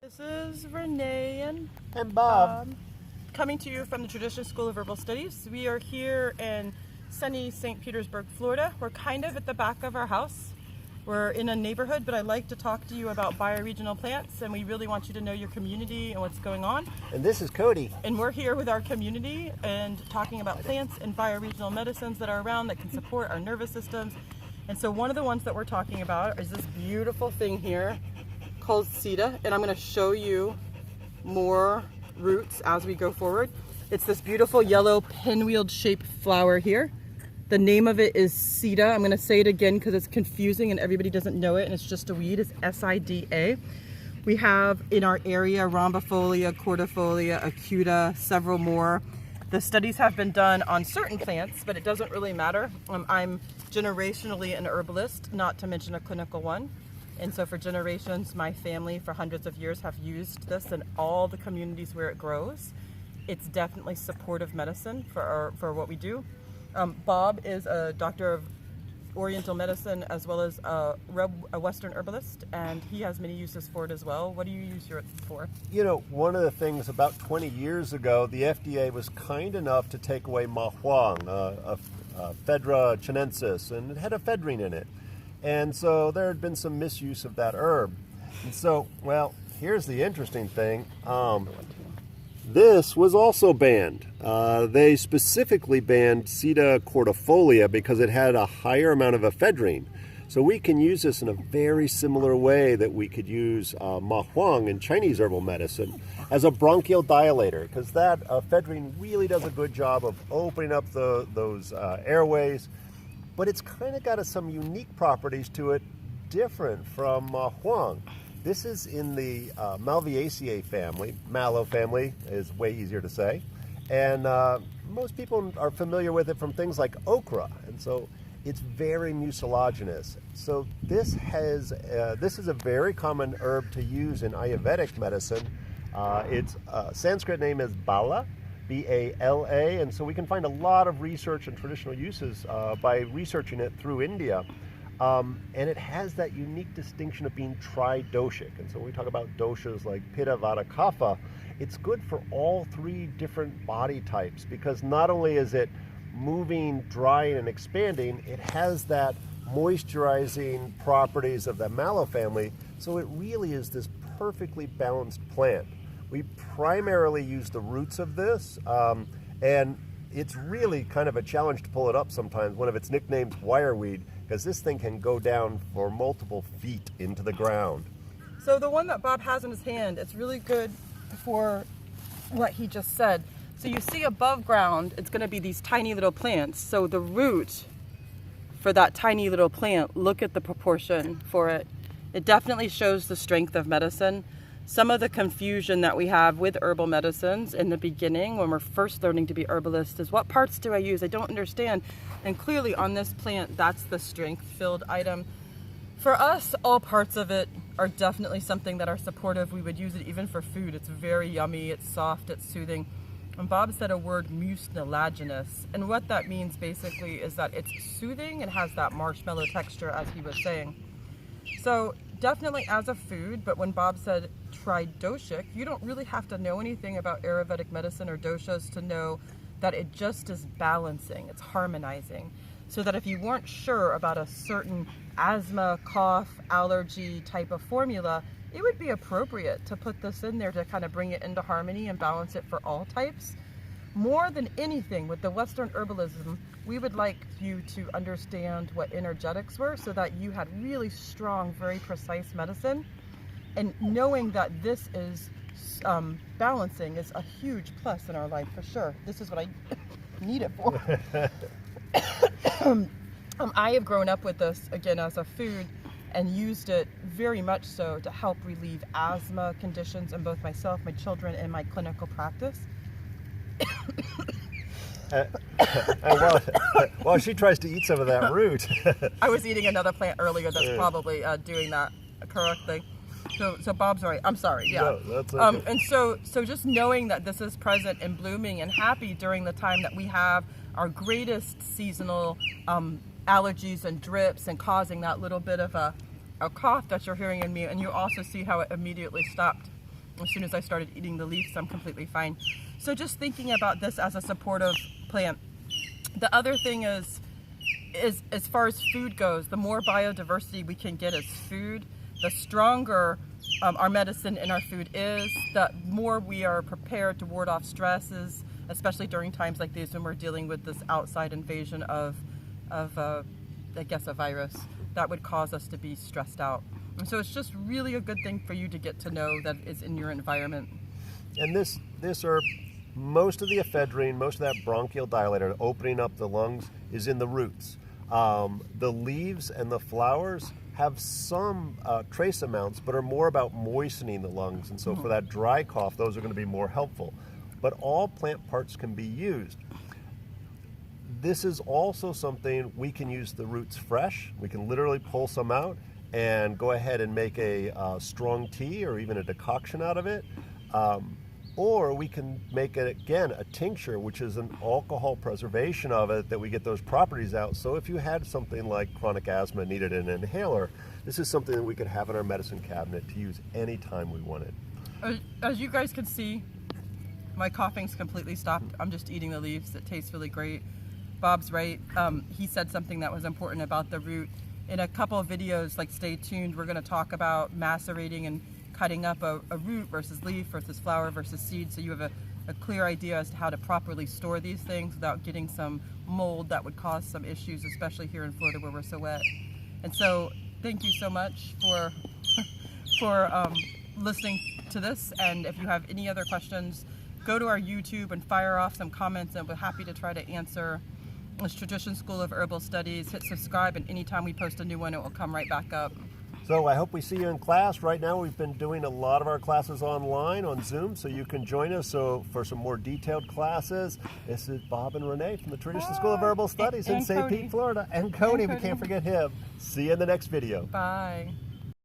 This is Renee and Bob coming to you from the traditional School of Herbal Studies. We are here in sunny St. Petersburg, Florida. We're kind of at the back of our house. We're in a neighborhood, but I'd like to talk to you about bioregional plants, and we really want you to know your community and what's going on. And this is Cody. And we're here with our community and talking about plants and bioregional medicines that are around that can support our nervous systems. And so one of the ones that we're talking about is this beautiful thing here called Sida, and I'm going to show you more roots as we go forward. It's this beautiful yellow pinwheeled shaped flower here. The name of it is Sida. I'm going to say it again because it's confusing and everybody doesn't know it, and it's just a weed. It's S-I-D-A. We have in our area rhombifolia, cordifolia, acuta, several more. The studies have been done on certain plants, but it doesn't really matter. I'm generationally an herbalist, not to mention a clinical one. And so for generations, my family for hundreds of years have used this in all the communities where it grows. It's definitely supportive medicine for what we do. Bob is a doctor of Oriental medicine as well as a Western herbalist, and he has many uses for it as well. What do you use yours for? You know, one of the things about 20 years ago, the FDA was kind enough to take away Ma Huang, Ephedra chinensis, and it had ephedrine in it. And so there had been some misuse of that herb. And so, well, here's the interesting thing. This was also banned. They specifically banned Sida cordifolia because it had a higher amount of ephedrine. So we can use this in a very similar way that we could use Ma Huang in Chinese herbal medicine as a bronchial dilator, because that ephedrine really does a good job of opening up those airways. But it's kind of got some unique properties to it, different from Ma Huang. This is in the Malvaceae family. Mallow family is way easier to say. And most people are familiar with it from things like okra. And so it's very mucilaginous. So this is a very common herb to use in Ayurvedic medicine. Its Sanskrit name is Bala. B-A-L-A, and so we can find a lot of research and traditional uses by researching it through India. And it has that unique distinction of being tri-doshic. And so when we talk about doshas like Pitta, Vata, Kapha, it's good for all three different body types, because not only is it moving, drying, and expanding, it has that moisturizing properties of the mallow family, so it really is this perfectly balanced plant. We primarily use the roots of this, and it's really kind of a challenge to pull it up sometimes. One of its nicknames, wireweed, because this thing can go down for multiple feet into the ground. So the one that Bob has in his hand, it's really good for what he just said. So you see above ground, it's going to be these tiny little plants. So the root for that tiny little plant, look at the proportion for it. It definitely shows the strength of medicine. Some of the confusion that we have with herbal medicines in the beginning when we're first learning to be herbalists is, what parts do I use? I don't understand. And clearly on this plant, that's the strength-filled item. For us, all parts of it are definitely something that are supportive. We would use it even for food. It's very yummy, it's soft, it's soothing. And Bob said a word, mucilaginous. And what that means basically is that it's soothing and has that marshmallow texture, as he was saying. So definitely as a food, but when Bob said tri-doshic, you don't really have to know anything about Ayurvedic medicine or doshas to know that it just is balancing, it's harmonizing. So that if you weren't sure about a certain asthma, cough, allergy type of formula, it would be appropriate to put this in there to kind of bring it into harmony and balance it for all types. More than anything, with the Western herbalism, we would like you to understand what energetics were so that you had really strong, very precise medicine. And knowing that this is balancing is a huge plus in our life, for sure. This is what I need it for. I have grown up with this, again, as a food and used it very much so to help relieve asthma conditions in both myself, my children, and my clinical practice. While she tries to eat some of that root. I was eating another plant earlier that's probably doing that correctly. So Bob's right. I'm sorry. Yeah. No, that's okay. And so just knowing that this is present and blooming and happy during the time that we have our greatest seasonal allergies and drips and causing that little bit of a cough that you're hearing in me, and you also see how it immediately stopped. As soon as I started eating the leaves, I'm completely fine. So just thinking about this as a supportive plant. The other thing is as far as food goes, the more biodiversity we can get as food, the stronger our medicine in our food is, the more we are prepared to ward off stresses, especially during times like these when we're dealing with this outside invasion of I guess, a virus that would cause us to be stressed out. And so it's just really a good thing for you to get to know that is in your environment. And this herb, most of the ephedrine, most of that bronchial dilator, opening up the lungs, is in the roots. The leaves and the flowers have some trace amounts, but are more about moistening the lungs. And so for that dry cough, those are going to be more helpful. But all plant parts can be used. This is also something we can use the roots fresh. We can literally pull some out and go ahead and make a strong tea or even a decoction out of it. Or we can make it, again, a tincture, which is an alcohol preservation of it, that we get those properties out. So if you had something like chronic asthma, needed an inhaler, this is something that we could have in our medicine cabinet to use anytime we wanted. As you guys can see, my coughing's completely stopped. I'm just eating the leaves. It tastes really great. Bob's right. He said something that was important about the root. In a couple of videos, like stay tuned, we're going to talk about macerating and cutting up a root versus leaf versus flower versus seed, so you have a clear idea as to how to properly store these things without getting some mold that would cause some issues, especially here in Florida where we're so wet. And so thank you so much for listening to this, and if you have any other questions, go to our YouTube and fire off some comments, and we're happy to try to answer. It's Tradition School of Herbal Studies. Hit subscribe, and anytime we post a new one, it will come right back up. So I hope we see you in class. Right now we've been doing a lot of our classes online on Zoom, so you can join us for some more detailed classes. This is Bob and Renee from the Tradition School of Herbal Studies in St. Pete, Florida. And Cody, we can't forget him. See you in the next video. Bye.